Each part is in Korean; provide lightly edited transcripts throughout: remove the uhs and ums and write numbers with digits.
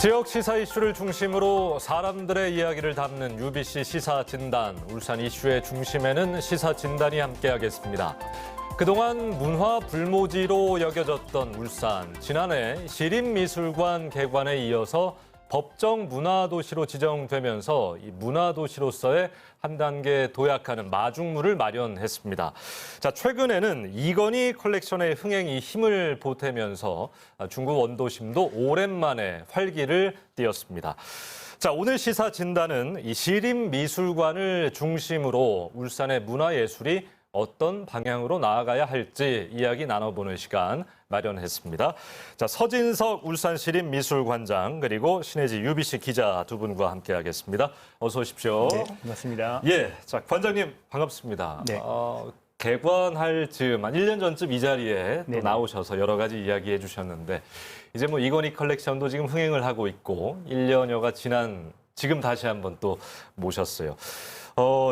지역 시사 이슈를 중심으로 사람들의 이야기를 담는 UBC 시사 진단. 울산 이슈의 중심에는 시사 진단이 함께하겠습니다. 그동안 문화 불모지로 여겨졌던 울산. 지난해 시립미술관 개관에 이어서 법정 문화도시로 지정되면서 이 문화도시로서의 한 단계 도약하는 마중물을 마련했습니다. 자, 최근에는 이건희 컬렉션의 흥행이 힘을 보태면서 중구 원도심도 오랜만에 활기를 띠었습니다. 자, 오늘 시사 진단은 이 시립미술관을 중심으로 울산의 문화예술이 어떤 방향으로 나아가야 할지 이야기 나눠보는 시간 마련했습니다. 자, 서진석 울산시립미술관장 그리고 신혜지 UBC 기자 두 분과 함께하겠습니다. 어서 오십시오. 네, 반갑습니다. 예, 자 관장님 반갑습니다. 네. 개관할 즈음 한 1년 전쯤 이 자리에 또 네네. 나오셔서 여러 가지 이야기해 주셨는데 이제 뭐 이건희 컬렉션도 지금 흥행을 하고 있고 1년여가 지난 지금 다시 한번 또 모셨어요.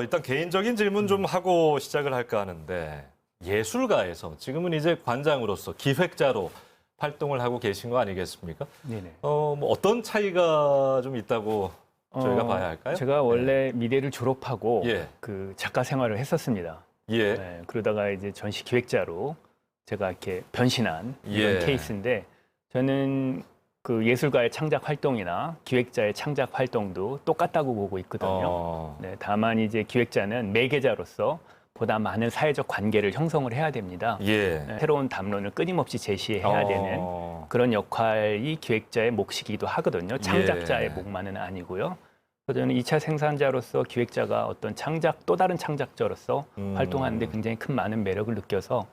일단 개인적인 질문 좀 하고 시작을 할까 하는데 예술가에서 지금은 이제 관장으로서 기획자로 활동을 하고 계신 거 아니겠습니까? 네네. 뭐 어떤 차이가 좀 있다고 저희가 봐야 할까요? 제가 원래 미대를 졸업하고 예. 그 작가 생활을 했었습니다. 예. 네, 그러다가 이제 전시 기획자로 제가 이렇게 변신한 이런 예. 케이스인데 저는 그 예술가의 창작 활동이나 기획자의 창작 활동도 똑같다고 보고 있거든요. 네, 다만 이제 기획자는 매개자로서 보다 많은 사회적 관계를 형성을 해야 됩니다. 예. 네, 새로운 담론을 끊임없이 제시해야 되는 그런 역할이 기획자의 몫이기도 하거든요. 창작자의 예. 몫만은 아니고요. 그래서 저는 2차 생산자로서 기획자가 어떤 또 다른 창작자로서 활동하는데 굉장히 큰 많은 매력을 느껴서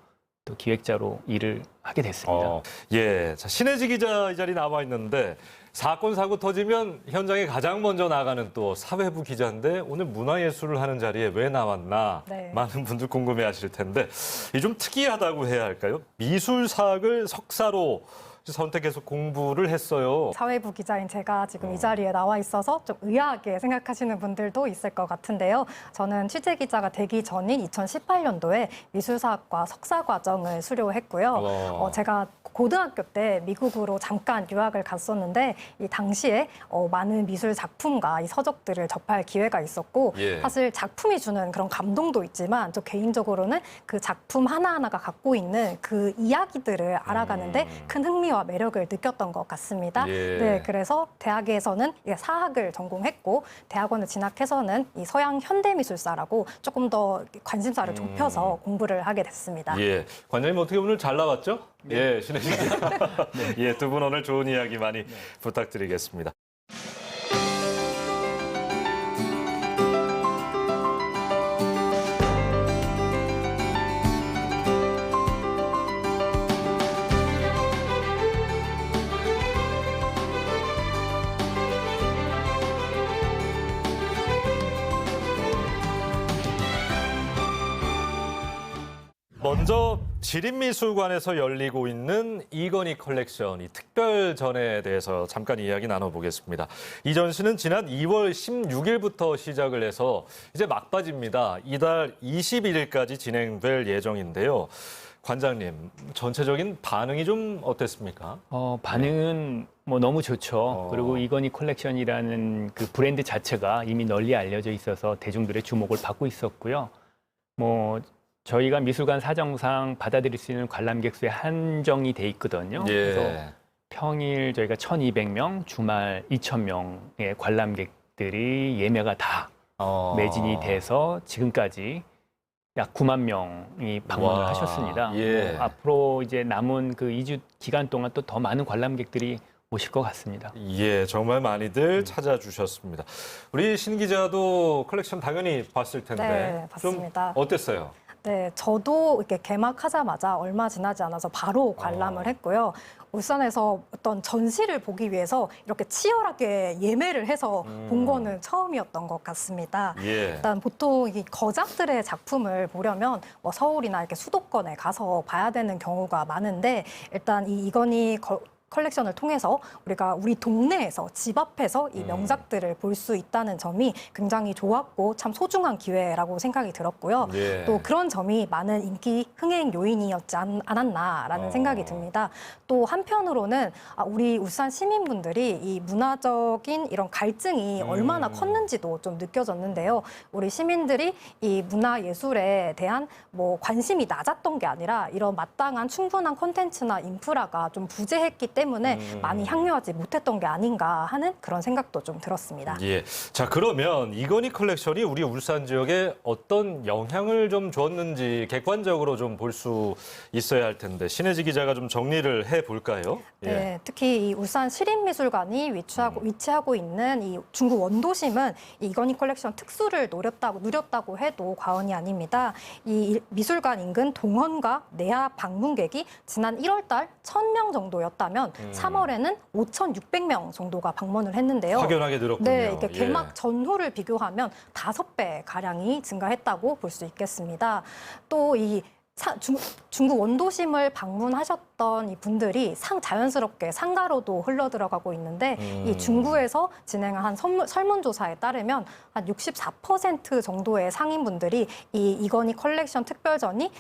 또 기획자로 일을 하게 됐습니다. 예. 자, 신혜지 기자 이 자리 나와 있는데 사건 사고 터지면 현장에 가장 먼저 나가는 또 사회부 기자인데 오늘 문화예술을 하는 자리에 왜 나왔나 네. 많은 분들 궁금해하실 텐데 이 좀 특이하다고 해야 할까요? 미술사학을 석사로 선택해서 공부를 했어요. 사회부 기자인 제가 지금 이 자리에 나와 있어서 좀 의아하게 생각하시는 분들도 있을 것 같은데요. 저는 취재 기자가 되기 전인 2018년도에 미술사학과 석사 과정을 수료했고요. 제가 고등학교 때 미국으로 잠깐 유학을 갔었는데 이 당시에 많은 미술 작품과 이 서적들을 접할 기회가 있었고 예. 사실 작품이 주는 그런 감동도 있지만 저 개인적으로는 그 작품 하나하나가 갖고 있는 그 이야기들을 알아가는데 큰 흥미와 매력을 느꼈던 것 같습니다. 예. 네, 그래서 대학에서는 사학을 전공했고 대학원을 진학해서는 이 서양 현대미술사라고 조금 더 관심사를 좁혀서 공부를 하게 됐습니다. 예. 관장님 어떻게 오늘 잘 나왔죠? 네. 예, 신혜지 기자. 네. 예, 두 분 오늘 좋은 이야기 많이 부탁드리겠습니다. 먼저 시립미술관에서 열리고 있는 이건희 컬렉션, 이 특별전에 대해서 잠깐 이야기 나눠보겠습니다. 이 전시는 지난 2월 16일부터 시작을 해서 이제 막바지입니다. 이달 21일까지 진행될 예정인데요. 관장님, 전체적인 반응이 좀 어땠습니까? 반응은 뭐 너무 좋죠. 그리고 이건희 컬렉션이라는 그 브랜드 자체가 이미 널리 알려져 있어서 대중들의 주목을 받고 있었고요. 뭐 저희가 미술관 사정상 받아들일 수 있는 관람객 수에 한정이 돼 있거든요. 예. 그래서 평일 저희가 1,200명, 주말 2,000명의 관람객들이 예매가 다 매진이 돼서 지금까지 약 9만 명이 방문을 와, 하셨습니다. 예. 앞으로 이제 남은 그 2주 기간 동안 또 더 많은 관람객들이 오실 것 같습니다. 예, 정말 많이들 찾아주셨습니다. 우리 신 기자도 컬렉션 당연히 봤을 텐데 네, 봤습니다. 좀 어땠어요? 네, 저도 이렇게 개막하자마자 얼마 지나지 않아서 바로 관람을 했고요. 울산에서 어떤 전시를 보기 위해서 이렇게 치열하게 예매를 해서 본 거는 처음이었던 것 같습니다. 예. 일단 보통 이 거장들의 작품을 보려면 뭐 서울이나 이렇게 수도권에 가서 봐야 되는 경우가 많은데 일단 이 이건희 컬렉션을 통해서 우리가 우리 동네에서 집 앞에서 이 명작들을 볼 수 있다는 점이 굉장히 좋았고 참 소중한 기회라고 생각이 들었고요. 예. 또 그런 점이 많은 인기 흥행 요인이었지 않았나라는 생각이 듭니다. 또 한편으로는 우리 울산 시민분들이 이 문화적인 이런 갈증이 얼마나 컸는지도 좀 느껴졌는데요. 우리 시민들이 이 문화예술에 대한 뭐 관심이 낮았던 게 아니라 이런 마땅한 충분한 콘텐츠나 인프라가 좀 부재했기 때문에 많이 향유하지 못했던 게 아닌가 하는 그런 생각도 좀 들었습니다. 예. 자, 그러면 이건희 컬렉션이 우리 울산 지역에 어떤 영향을 좀 줬는지 객관적으로 좀 볼 수 있어야 할 텐데 신혜지 기자가 좀 정리를 해 볼까요? 예. 네, 특히 이 울산 시립미술관이 위치하고 있는 이 중구 원도심은 이 이건희 컬렉션 특수를 누렸다고 해도 과언이 아닙니다. 이 미술관 인근 동원과 내야 방문객이 지난 1월 달 1,000명 정도였다면 3월에는 5,600명 정도가 방문을 했는데요. 확연하게 늘었군요. 네, 이렇게 예. 개막 전후를 비교하면 5배 가량이 증가했다고 볼 수 있겠습니다. 또 이 중구 원도심을 방문하셨던 이 분들이 자연스럽게 상가로도 흘러 들어가고 있는데 이 중구에서 진행한 설문조사에 따르면 한 64% 정도의 상인분들이 이 이건희 컬렉션 특별전이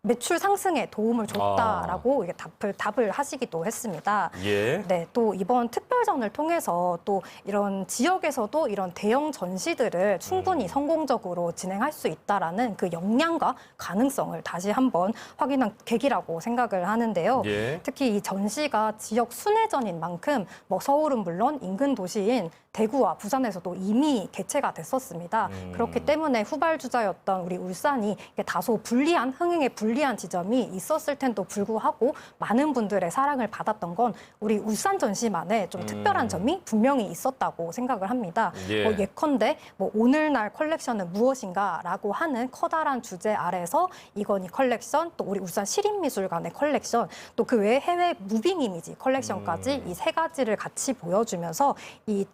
매출 상승에 도움을 줬다라고 이게 답을 하시기도 했습니다. 예. 네, 또 이번 특별전을 통해서 또 이런 지역에서도 이런 대형 전시들을 충분히 성공적으로 진행할 수 있다라는 그 역량과 가능성을 다시 한번 확인한 계기라고 생각을 하는데요. 예. 특히 이 전시가 지역 순회전인 만큼 뭐 서울은 물론 인근 도시인 대구와 부산에서도 이미 개최가 됐었습니다. 그렇기 때문에 후발주자였던 우리 울산이 다소 흥행에 불리한 지점이 있었을 텐도 불구하고 많은 분들의 사랑을 받았던 건 우리 울산 전시만의 좀 특별한 점이 분명히 있었다고 생각을 합니다. 예. 예컨대 뭐 오늘날 컬렉션은 무엇인가라고 하는 커다란 주제 아래서 이건희 컬렉션, 또 우리 울산 시립미술관의 컬렉션, 또 그 외에 해외 무빙 이미지 컬렉션까지 이 세 가지를 같이 보여주면서 이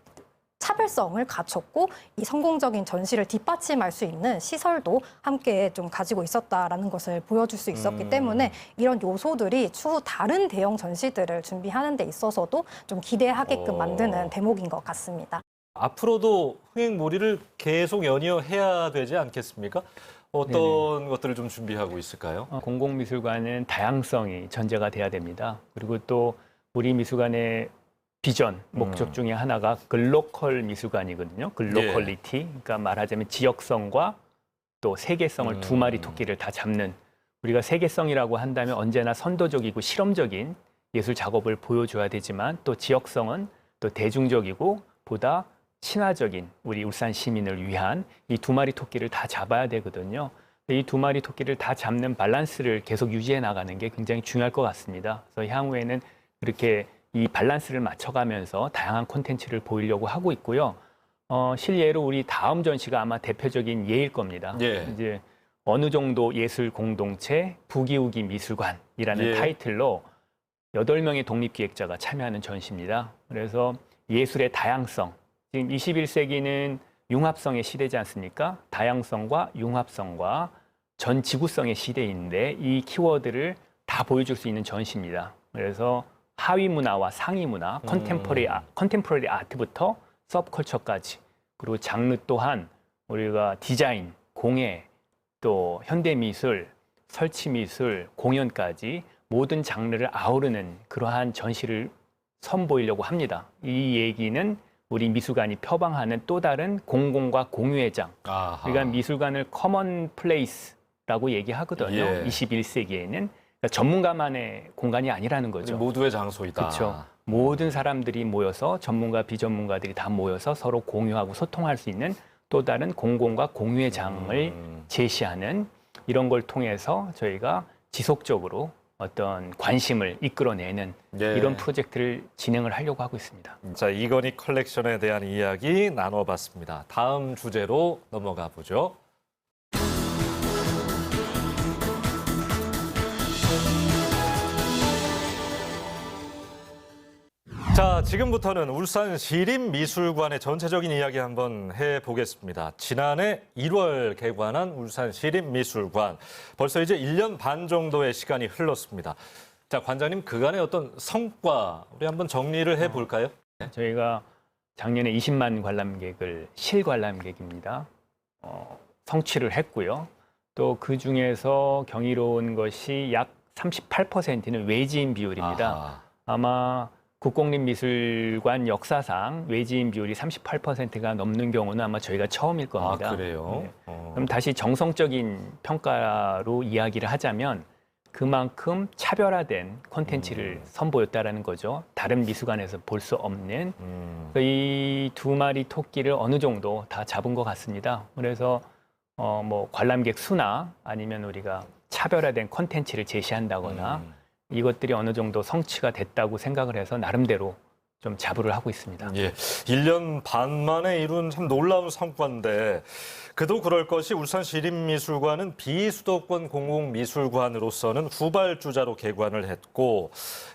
차별성을 갖췄고 이 성공적인 전시를 뒷받침할 수 있는 시설도 함께 좀 가지고 있었다라는 것을 보여줄 수 있었기 때문에 이런 요소들이 추후 다른 대형 전시들을 준비하는 데 있어서도 좀 기대하게끔 만드는 대목인 것 같습니다. 앞으로도 흥행몰이를 계속 연이어해야 되지 않겠습니까? 어떤 것들을 좀 준비하고 있을까요? 공공미술관은 다양성이 전제가 돼야 됩니다. 그리고 또 우리 미술관의 비전, 목적 중에 하나가 글로컬 미술관이거든요. 글로컬리티. 그러니까 말하자면 지역성과 또 세계성을 두 마리 토끼를 다 잡는, 우리가 세계성이라고 한다면 언제나 선도적이고 실험적인 예술 작업을 보여줘야 되지만 또 지역성은 또 대중적이고 보다 친화적인 우리 울산 시민을 위한 이 두 마리 토끼를 다 잡아야 되거든요. 이 두 마리 토끼를 다 잡는 밸런스를 계속 유지해 나가는 게 굉장히 중요할 것 같습니다. 그래서 향후에는 이렇게 이 밸런스를 맞춰가면서 다양한 콘텐츠를 보이려고 하고 있고요. 실예로 우리 다음 전시가 아마 대표적인 예일 겁니다. 예. 이제 어느 정도 예술 공동체 부기우기 미술관이라는 예. 타이틀로 8명의 독립기획자가 참여하는 전시입니다. 그래서 예술의 다양성, 지금 21세기는 융합성의 시대지 않습니까? 다양성과 융합성과 전 지구성의 시대인데 이 키워드를 다 보여줄 수 있는 전시입니다. 그래서 하위 문화와 상위 문화, 컨템포러리 아트부터 서브컬처까지, 그리고 장르 또한 우리가 디자인, 공예, 또 현대미술, 설치미술, 공연까지 모든 장르를 아우르는 그러한 전시를 선보이려고 합니다. 이 얘기는 우리 미술관이 표방하는 또 다른 공공과 공유의 장. 아하. 우리가 미술관을 커먼 플레이스라고 얘기하거든요. 예. 21세기에는. 그러니까 전문가만의 공간이 아니라는 거죠. 모두의 장소이다. 그렇죠. 모든 사람들이 모여서 전문가, 비전문가들이 다 모여서 서로 공유하고 소통할 수 있는 또 다른 공공과 공유의 장을 제시하는 이런 걸 통해서 저희가 지속적으로 어떤 관심을 이끌어내는 예. 이런 프로젝트를 진행을 하려고 하고 있습니다. 자, 이건희 컬렉션에 대한 이야기 나눠봤습니다. 다음 주제로 넘어가 보죠. 자, 지금부터는 울산 시립미술관의 전체적인 이야기 한번 해보겠습니다. 지난해 1월 개관한 울산 시립미술관. 벌써 이제 1년 반 정도의 시간이 흘렀습니다. 자, 관장님 그간의 어떤 성과 우리 한번 정리를 해볼까요? 저희가 작년에 20만 관람객을 실관람객입니다. 성취를 했고요. 또 그 중에서 경이로운 것이 약 38%는 외지인 비율입니다. 아하. 아마 국공립미술관 역사상 외지인 비율이 38%가 넘는 경우는 아마 저희가 처음일 겁니다. 아, 그래요? 네. 그럼 다시 정성적인 평가로 이야기를 하자면 그만큼 차별화된 콘텐츠를 선보였다라는 거죠. 다른 미술관에서 볼 수 없는 이 두 마리 토끼를 어느 정도 다 잡은 것 같습니다. 그래서 뭐 관람객 수나 아니면 우리가 차별화된 콘텐츠를 제시한다거나 이것들이 어느 정도 성취가 됐다고 생각을 해서 나름대로 좀 자부를 하고 있습니다. 예, 1년 반 만에 이룬 참 놀라운 성과인데 그도 그럴 것이 울산시립미술관은 비수도권 공공미술관으로서는 후발주자로 개관을 했고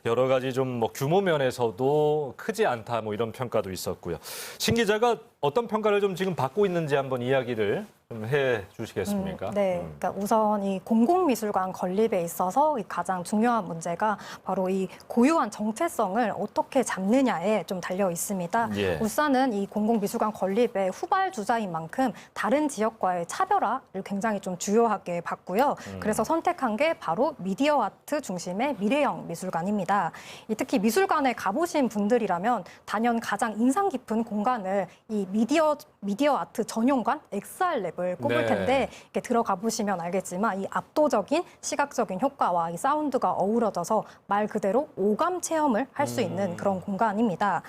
여러 가지 좀 뭐 규모 면에서도 크지 않다 뭐 이런 평가도 있었고요. 신 기자가 어떤 평가를 좀 지금 받고 있는지 한번 이야기를 좀 해주시겠습니까? 네, 그러니까 우선 이 공공미술관 건립에 있어서 이 가장 중요한 문제가 바로 이 고유한 정체성을 어떻게 잡느냐에 좀 달려 있습니다. 예. 울산은 이 공공미술관 건립의 후발주자인 만큼 다른 지역과의 차별화를 굉장히 좀 주요하게 봤고요. 그래서 선택한 게 바로 미디어 아트 중심의 미래형 미술관입니다. 특히 미술관에 가보신 분들이라면 단연 가장 인상 깊은 공간을 이 미디어 아트 전용관 XR랩을 꼽을 네. 텐데 이렇게 들어가 보시면 알겠지만 이 압도적인 시각적인 효과와 이 사운드가 어우러져서 말 그대로 오감 체험을 할 수 있는 그런 공간입니다.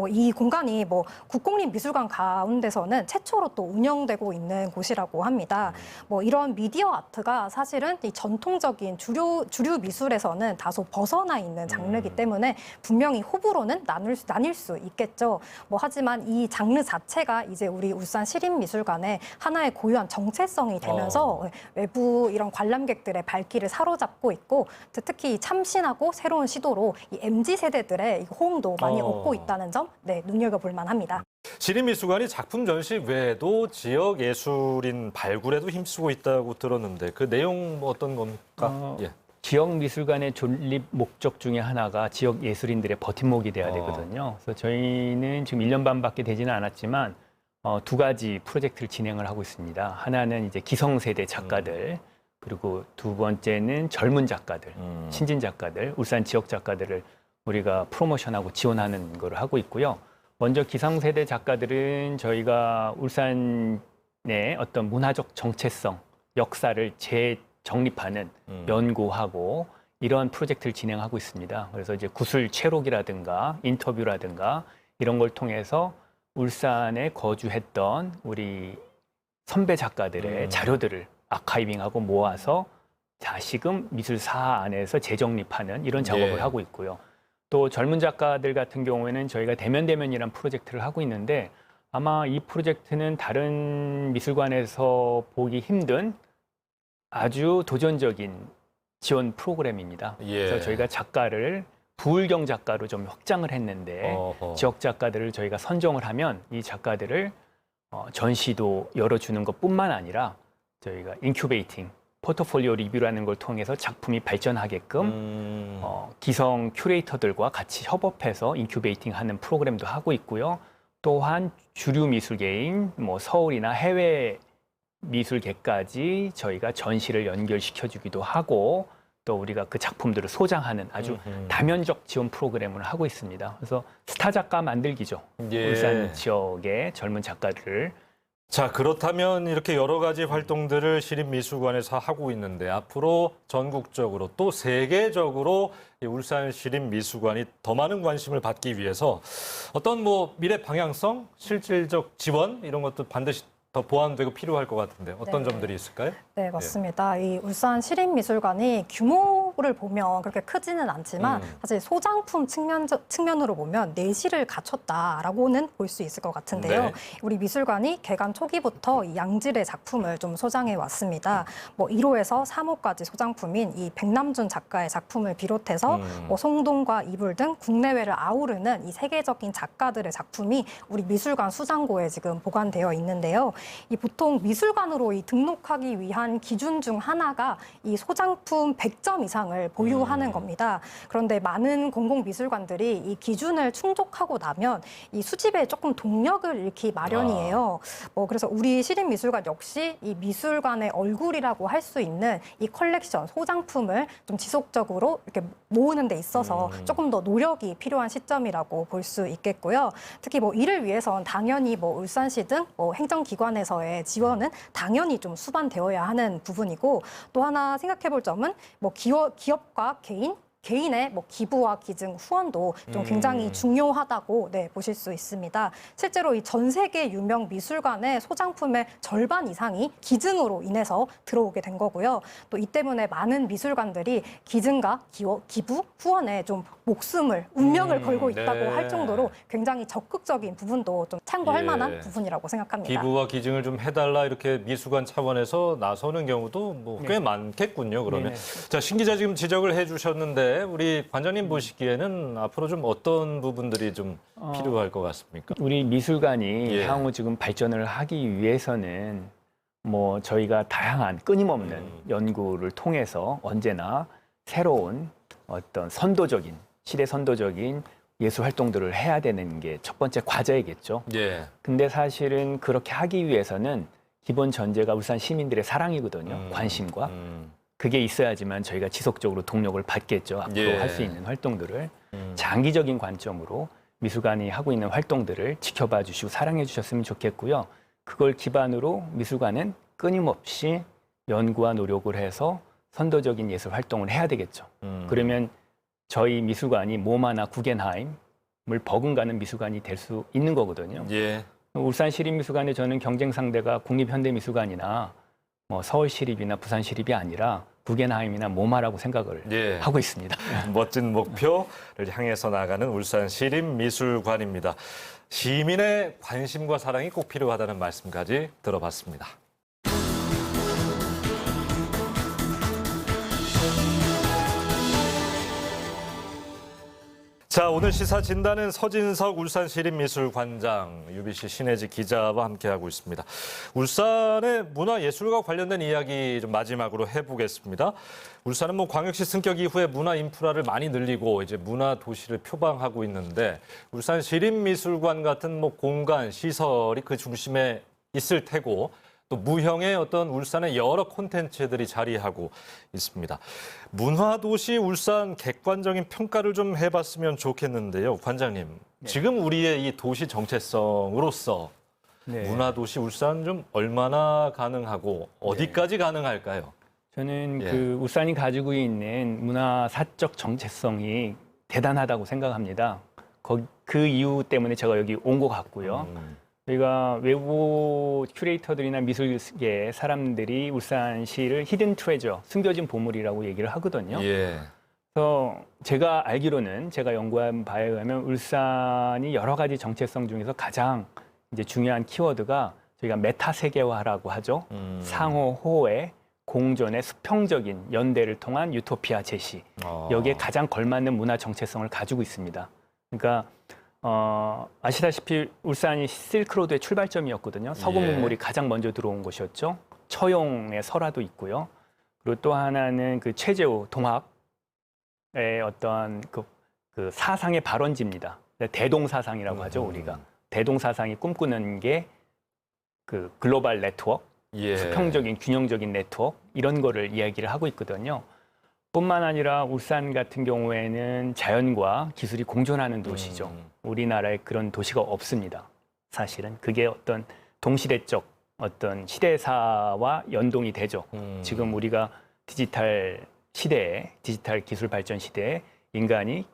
이 공간이 뭐 국공립미술관 가운데서는 최초로 또 운영되고 있는 곳이라고 합니다. 뭐 이런 미디어 아트가 사실은 이 전통적인 주류 미술에서는 다소 벗어나 있는 장르이기 때문에 분명히 호불호는 나뉠 수 있겠죠. 뭐 하지만 이 장르 자체가 이제 우리 울산 시립미술관의 하나의 고유한 정체성이 되면서 외부 이런 관람객들의 발길을 사로잡고 있고 특히 참신하고 새로운 시도로 이 MZ 세대들의 호응도 많이 얻고 있다는 점, 네, 눈여겨볼 만합니다. 시립미술관이 작품 전시 외에도 지역 예술인 발굴에도 힘쓰고 있다고 들었는데 그 내용 뭐 어떤 겁니까? 예. 지역 미술관의 존립 목적 중에 하나가 지역 예술인들의 버팀목이 돼야 되거든요. 그래서 저희는 지금 1년 반밖에 되지는 않았지만 두 가지 프로젝트를 진행을 하고 있습니다. 하나는 이제 기성세대 작가들, 그리고 두 번째는 젊은 작가들, 신진 작가들, 울산 지역 작가들을 우리가 프로모션하고 지원하는 걸 하고 있고요. 먼저 기성세대 작가들은 저희가 울산의 어떤 문화적 정체성, 역사를 재정립하는 연구하고 이러한 프로젝트를 진행하고 있습니다. 그래서 이제 구술 채록이라든가 인터뷰라든가 이런 걸 통해서 울산에 거주했던 우리 선배 작가들의 자료들을 아카이빙하고 모아서 다시금 미술사 안에서 재정립하는 이런 작업을 예. 하고 있고요. 또 젊은 작가들 같은 경우에는 저희가 대면대면이라는 프로젝트를 하고 있는데 아마 이 프로젝트는 다른 미술관에서 보기 힘든 아주 도전적인 지원 프로그램입니다. 예. 그래서 저희가 작가를 부울경 작가로 좀 확장을 했는데 지역 작가들을 저희가 선정을 하면 이 작가들을 전시도 열어주는 것뿐만 아니라 저희가 인큐베이팅, 포트폴리오 리뷰라는 걸 통해서 작품이 발전하게끔 기성 큐레이터들과 같이 협업해서 인큐베이팅하는 프로그램도 하고 있고요. 또한 주류 미술계인 뭐 서울이나 해외 미술계까지 저희가 전시를 연결시켜주기도 하고 또 우리가 그 작품들을 소장하는 아주 다면적 지원 프로그램을 하고 있습니다. 그래서 스타 작가 만들기죠. 예. 울산 지역의 젊은 작가들을. 자, 그렇다면 이렇게 여러 가지 활동들을 시립미술관에서 하고 있는데 앞으로 전국적으로 또 세계적으로 이 울산 시립미술관이 더 많은 관심을 받기 위해서 어떤 뭐 미래 방향성, 실질적 지원 이런 것도 반드시 더 보완되고 필요할 것 같은데 어떤 네. 점들이 있을까요? 네, 맞습니다. 이 울산 시립미술관이 규모를 보면 그렇게 크지는 않지만 사실 소장품 측면으로 보면 내실을 갖췄다라고는 볼 수 있을 것 같은데요. 네. 우리 미술관이 개관 초기부터 이 양질의 작품을 좀 소장해 왔습니다. 뭐 1호에서 3호까지 소장품인 이 백남준 작가의 작품을 비롯해서 뭐 송동과 이불 등 국내외를 아우르는 이 세계적인 작가들의 작품이 우리 미술관 수장고에 지금 보관되어 있는데요. 이 보통 미술관으로 이 등록하기 위한 기준 중 하나가 이 소장품 100점 이상을 소장을 보유하는 겁니다. 그런데 많은 공공미술관들이 이 기준을 충족하고 나면 이 수집에 조금 동력을 잃기 마련이에요. 그래서 우리 시립미술관 역시 이 미술관의 얼굴이라고 할 수 있는 이 컬렉션, 소장품을 좀 지속적으로 이렇게 모으는 데 있어서 조금 더 노력이 필요한 시점이라고 볼 수 있겠고요. 특히 이를 위해선 당연히 울산시 등 행정기관에서의 지원은 당연히 좀 수반되어야 하는 부분이고, 또 하나 생각해 볼 점은 기업과 개인의 기부와 기증, 후원도 좀 굉장히 중요하다고 보실 수 있습니다. 실제로 이 전 세계 유명 미술관의 소장품의 절반 이상이 기증으로 인해서 들어오게 된 거고요. 또 이 때문에 많은 미술관들이 기증과 기부, 후원에 좀 목숨을, 운명을 걸고 있다고 할 정도로 굉장히 적극적인 부분도 좀 참고할 만한 부분이라고 생각합니다. 기부와 기증을 좀 해달라 이렇게 미술관 차원에서 나서는 경우도 꽤 많겠군요. 그러면 자, 신 기자 지금 지적을 해주셨는데 우리 관장님 보시기에는 앞으로 좀 어떤 부분들이 좀 필요할 것 같습니까? 우리 미술관이 향후 지금 발전을 하기 위해서는 저희가 다양한 끊임없는 연구를 통해서 언제나 새로운 어떤 시대 선도적인 예술 활동들을 해야 되는 게 첫 번째 과제이겠죠. 근데 사실은 그렇게 하기 위해서는 기본 전제가 울산 시민들의 사랑이거든요. 관심과. 그게 있어야지만 저희가 지속적으로 동력을 받겠죠. 앞으로 할 수 있는 활동들을. 장기적인 관점으로 미술관이 하고 있는 활동들을 지켜봐 주시고 사랑해 주셨으면 좋겠고요. 그걸 기반으로 미술관은 끊임없이 연구와 노력을 해서 선도적인 예술 활동을 해야 되겠죠. 그러면 저희 미술관이 모마나 구겐하임을 버금가는 미술관이 될 수 있는 거거든요. 울산시립미술관에 저는 경쟁 상대가 국립현대미술관이나 서울시립이나 부산시립이 아니라 구겐하임이나 모마라고 생각을 하고 있습니다. 멋진 목표를 향해서 나가는 울산시립미술관입니다. 시민의 관심과 사랑이 꼭 필요하다는 말씀까지 들어봤습니다. 자, 오늘 시사 진단은 서진석 울산시립미술관장, UBC 신혜지 기자와 함께하고 있습니다. 울산의 문화예술과 관련된 이야기 좀 마지막으로 해보겠습니다. 울산은 광역시 승격 이후에 문화 인프라를 많이 늘리고 이제 문화 도시를 표방하고 있는데 울산시립미술관 같은 공간, 시설이 그 중심에 있을 테고 또 무형의 어떤 울산의 여러 콘텐츠들이 자리하고 있습니다. 문화도시 울산 객관적인 평가를 좀 해봤으면 좋겠는데요. 관장님, 지금 우리의 이 도시 정체성으로서 문화도시 울산 좀 얼마나 가능하고 어디까지 가능할까요? 저는 그 울산이 가지고 있는 문화사적 정체성이 대단하다고 생각합니다. 그 이유 때문에 제가 여기 온 것 같고요. 저희가 외부 큐레이터들이나 미술계 사람들이 울산시를 히든 트레저, 숨겨진 보물이라고 얘기를 하거든요. 그래서 제가 알기로는 제가 연구한 바에 의하면 울산이 여러 가지 정체성 중에서 가장 이제 중요한 키워드가 저희가 메타 세계화라고 하죠. 상호 호의 공존의 수평적인 연대를 통한 유토피아 제시. 여기에 가장 걸맞는 문화 정체성을 가지고 있습니다. 그러니까 아시다시피 울산이 실크로드의 출발점이었거든요. 서구 문물이 가장 먼저 들어온 곳이었죠. 처용의 설화도 있고요. 그리고 또 하나는 그 최재우 동학의 어떤 그 사상의 발원지입니다. 대동사상이라고 하죠, 우리가. 대동사상이 꿈꾸는 게 그 글로벌 네트워크, 수평적인 균형적인 네트워크 이런 거를 이야기를 하고 있거든요. 뿐만 아니라 울산 같은 경우에는 자연과 기술이 공존하는 도시죠. 우리나라에 그런 도시가 없습니다. 사실은 그게 어떤 동시대적 어떤 시대사와 연동이 되죠. 지금 우리가 디지털 시대에, 디지털 기술 발전 시대에 인간이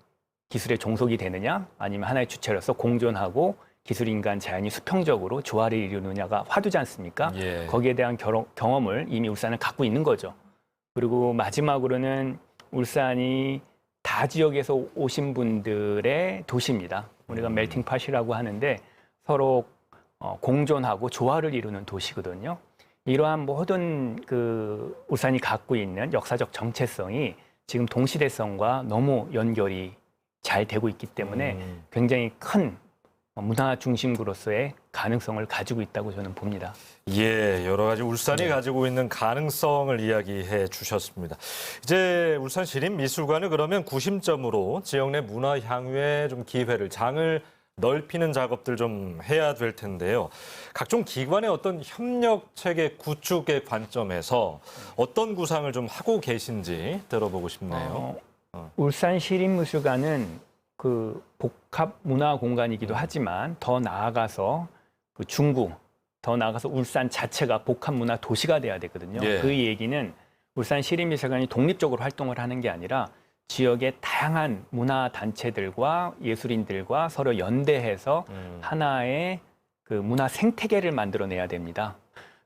기술의 종속이 되느냐 아니면 하나의 주체로서 공존하고 기술, 인간, 자연이 수평적으로 조화를 이루느냐가 화두지 않습니까? 거기에 대한 경험을 이미 울산은 갖고 있는 거죠. 그리고 마지막으로는 울산이 다 지역에서 오신 분들의 도시입니다. 우리가 멜팅팟이라고 하는데 서로 공존하고 조화를 이루는 도시거든요. 이러한 모든 그 울산이 갖고 있는 역사적 정체성이 지금 동시대성과 너무 연결이 잘 되고 있기 때문에 굉장히 큰 문화 중심구로서의 가능성을 가지고 있다고 저는 봅니다. 예, 여러 가지 울산이 가지고 있는 가능성을 이야기해 주셨습니다. 이제 울산 시립미술관을 그러면 구심점으로 지역 내 문화 향유의 좀 기회를, 장을 넓히는 작업들 좀 해야 될 텐데요. 각종 기관의 어떤 협력 체계 구축의 관점에서 어떤 구상을 좀 하고 계신지 들어보고 싶네요. 울산 시립미술관은 그 복합 문화 공간이기도 하지만 더 나아가서 그 중구, 더 나아가서 울산 자체가 복합 문화 도시가 돼야 되거든요. 예. 그 얘기는 울산 시립미술관이 독립적으로 활동을 하는 게 아니라 지역의 다양한 문화 단체들과 예술인들과 서로 연대해서 하나의 그 문화 생태계를 만들어내야 됩니다.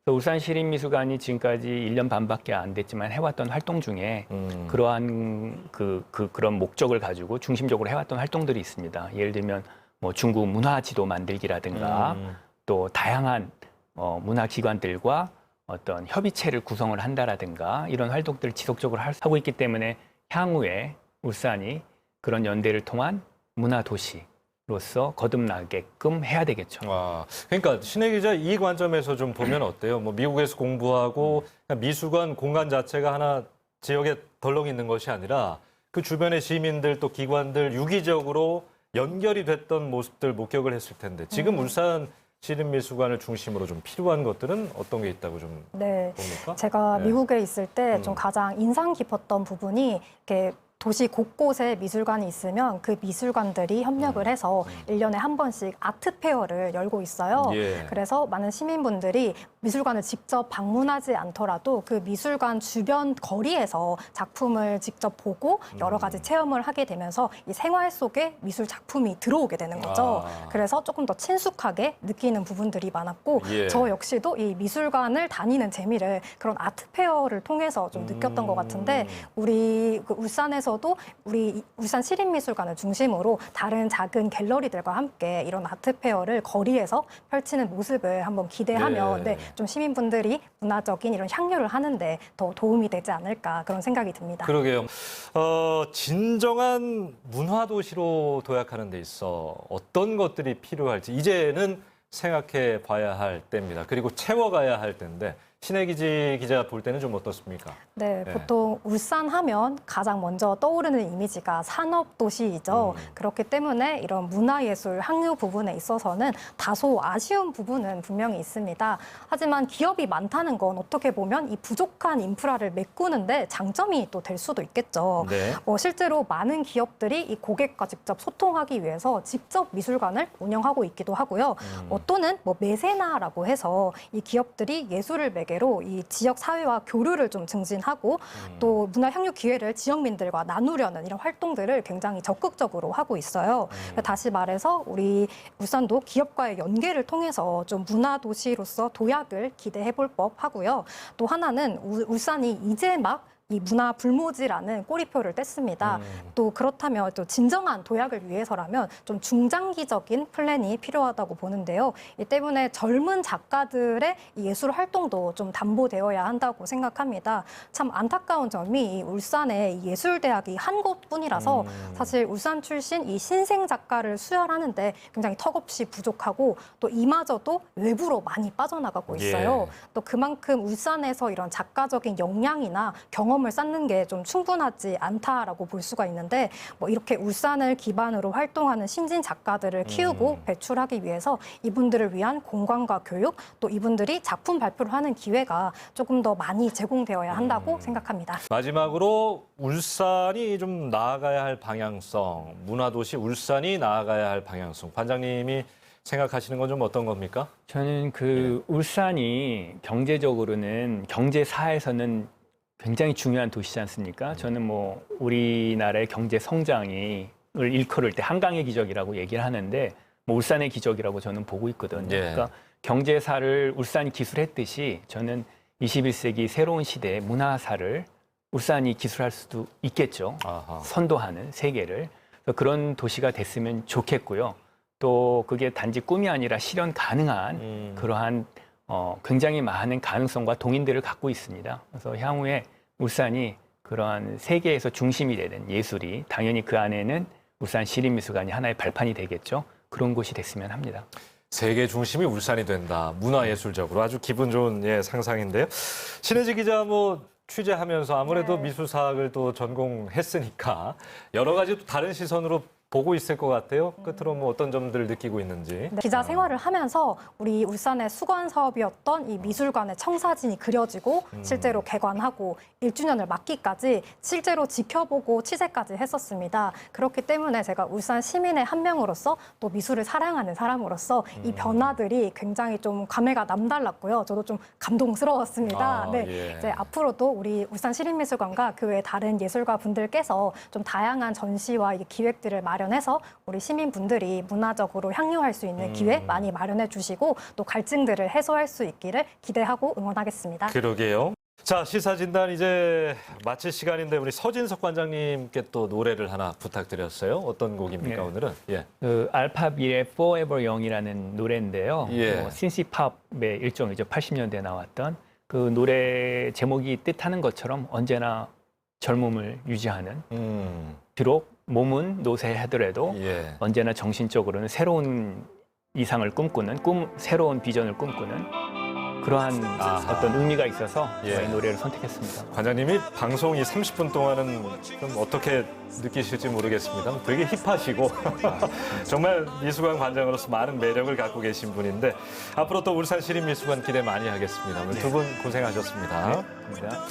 그래서 울산 시립미술관이 지금까지 1년 반밖에 안 됐지만 해왔던 활동 중에 그러한 그런 목적을 가지고 중심적으로 해왔던 활동들이 있습니다. 예를 들면 뭐 중구 문화지도 만들기라든가 또 다양한 문화기관들과 어떤 협의체를 구성을 한다라든가 이런 활동들을 지속적으로 하고 있기 때문에 향후에 울산이 그런 연대를 통한 문화도시로서 거듭나게끔 해야 되겠죠. 와, 그러니까 신혜 기자 이 관점에서 좀 보면 어때요? 뭐 미국에서 공부하고 미술관 공간 자체가 하나 지역에 덜렁 있는 것이 아니라 그 주변의 시민들 또 기관들 유기적으로 연결이 됐던 모습들 목격을 했을 텐데 지금 울산 시립미술관을 중심으로 좀 필요한 것들은 어떤 게 있다고 좀 네, 봅니까? 제가 네. 미국에 있을 때 좀 가장 인상 깊었던 부분이 이렇게 도시 곳곳에 미술관이 있으면 그 미술관들이 협력을 해서 1년에 한 번씩 아트 페어를 열고 있어요. 예. 그래서 많은 시민분들이 미술관을 직접 방문하지 않더라도 그 미술관 주변 거리에서 작품을 직접 보고 여러 가지 체험을 하게 되면서 이 생활 속에 미술 작품이 들어오게 되는 거죠. 그래서 조금 더 친숙하게 느끼는 부분들이 많았고 예. 저 역시도 이 미술관을 다니는 재미를 그런 아트 페어를 통해서 좀 느꼈던 것 같은데 우리 그 울산에서도 우리 울산 시립미술관을 중심으로 다른 작은 갤러리들과 함께 이런 아트 페어를 거리에서 펼치는 모습을 한번 기대하면 네. 좀 시민분들이 문화적인 이런 향유를 하는데 더 도움이 되지 않을까 그런 생각이 듭니다. 그러게요. 진정한 문화도시로 도약하는 데 있어 어떤 것들이 필요할지 이제는 생각해 봐야 할 때입니다. 그리고 채워가야 할 때인데 신혜 기자 볼 때는 좀 어떻습니까? 네, 보통 울산 하면 가장 먼저 떠오르는 이미지가 산업도시이죠. 그렇기 때문에 이런 문화예술 향유 부분에 있어서는 다소 아쉬운 부분은 분명히 있습니다. 하지만 기업이 많다는 건 어떻게 보면 이 부족한 인프라를 메꾸는데 장점이 또 될 수도 있겠죠. 네. 실제로 많은 기업들이 이 고객과 직접 소통하기 위해서 직접 미술관을 운영하고 있기도 하고요. 또는 뭐 메세나라고 해서 이 기업들이 예술을 매개로 이 지역 사회와 교류를 좀 증진하고 또 문화 향유 기회를 지역민들과 나누려는 이런 활동들을 굉장히 적극적으로 하고 있어요. 다시 말해서 우리 울산도 기업과의 연계를 통해서 좀 문화 도시로서 도약을 기대해 볼 법하고요. 또 하나는 울산이 이제 막 이 문화 불모지라는 꼬리표를 뗐습니다. 또 그렇다면 또 진정한 도약을 위해서라면 좀 중장기적인 플랜이 필요하다고 보는데요. 이 때문에 젊은 작가들의 이 예술 활동도 좀 담보되어야 한다고 생각합니다. 참 안타까운 점이 이 울산의 예술대학이 한 곳뿐이라서 사실 울산 출신 이 신생 작가를 수혈하는데 굉장히 턱없이 부족하고 또 이마저도 외부로 많이 빠져나가고 있어요. 예. 또 그만큼 울산에서 이런 작가적인 역량이나 경험을 쌓는 게 좀 충분하지 않다라고 볼 수가 있는데 뭐 이렇게 울산을 기반으로 활동하는 신진 작가들을 키우고 배출하기 위해서 이분들을 위한 공간과 교육 또 이분들이 작품 발표를 하는 기회가 조금 더 많이 제공되어야 한다고 생각합니다. 마지막으로 울산이 좀 나아가야 할 방향성, 문화도시 울산이 나아가야 할 방향성. 관장님이 생각하시는 건 좀 어떤 겁니까? 저는 그 울산이 경제적으로는 경제사에서는 굉장히 중요한 도시지 않습니까? 저는 뭐 우리나라의 경제 성장을 일컬을 때 한강의 기적이라고 얘기를 하는데 뭐 울산의 기적이라고 저는 보고 있거든요. 예. 그러니까 경제사를 울산이 기술했듯이 저는 21세기 새로운 시대의 문화사를 울산이 기술할 수도 있겠죠. 아하. 선도하는 세계를. 그래서 그런 도시가 됐으면 좋겠고요. 또 그게 단지 꿈이 아니라 실현 가능한 그러한 굉장히 많은 가능성과 동인들을 갖고 있습니다. 그래서 향후에 울산이 그러한 세계에서 중심이 되는 예술이 당연히 그 안에는 울산 시립미술관이 하나의 발판이 되겠죠. 그런 곳이 됐으면 합니다. 세계 중심이 울산이 된다. 문화예술적으로 아주 기분 좋은 상상인데요. 신혜지 기자 취재하면서 아무래도 네. 미술사학을 또 전공했으니까 여러 가지 또 다른 시선으로 보고 있을 것 같아요. 끝으로 어떤 점들을 느끼고 있는지. 네, 기자 생활을 하면서 우리 울산의 수건 사업이었던 이 미술관의 청사진이 그려지고 실제로 개관하고 1주년을 맞기까지 실제로 지켜보고 취재까지 했었습니다. 그렇기 때문에 제가 울산 시민의 한 명으로서 또 미술을 사랑하는 사람으로서 이 변화들이 굉장히 좀 감회가 남달랐고요. 저도 좀 감동스러웠습니다. 네, 예. 이제 앞으로도 우리 울산 시립미술관과 그 외 다른 예술가 분들께서 좀 다양한 전시와 이 기획들을 마련해서 우리 시민분들이 문화적으로 향유할 수 있는 기회 많이 마련해 주시고 또 갈증들을 해소할 수 있기를 기대하고 응원하겠습니다. 그러게요. 자, 시사진단 이제 마칠 시간인데 우리 서진석 관장님께 또 노래를 하나 부탁드렸어요. 어떤 곡입니까, 네. 오늘은? 예. 그 알파빌의 Forever Young이라는 노래인데요. 예. 신시팝의 일종이죠. 80년대에 나왔던 그 노래 제목이 뜻하는 것처럼 언제나 젊음을 유지하는, 비록 몸은 노쇠하더라도 예. 언제나 정신적으로는 새로운 이상을 꿈꾸는, 새로운 비전을 꿈꾸는 그러한 아하. 어떤 의미가 있어서 예. 이 노래를 선택했습니다. 관장님이 방송이 30분 동안은 좀 어떻게 느끼실지 모르겠습니다. 되게 힙하시고 정말 미술관 관장으로서 많은 매력을 갖고 계신 분인데 앞으로 또 울산 시립미술관 기대 많이 하겠습니다. 오늘 두 분 고생하셨습니다. 감사합니다.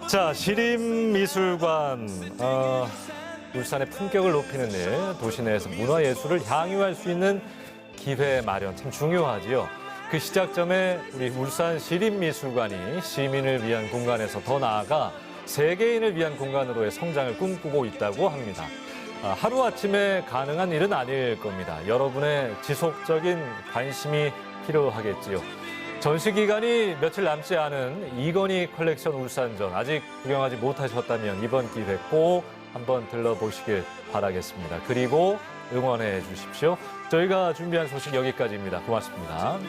자, 시립미술관 울산의 품격을 높이는 일, 도시 내에서 문화예술을 향유할 수 있는 기회 마련 참 중요하지요. 그 시작점에 우리 울산 시립미술관이 시민을 위한 공간에서 더 나아가 세계인을 위한 공간으로의 성장을 꿈꾸고 있다고 합니다. 하루아침에 가능한 일은 아닐 겁니다. 여러분의 지속적인 관심이 필요하겠지요. 전시 기간이 며칠 남지 않은 이건희 컬렉션 울산전 아직 구경하지 못하셨다면 이번 기회 꼭 한번 들러보시길 바라겠습니다. 그리고 응원해 주십시오. 저희가 준비한 소식 여기까지입니다. 고맙습니다.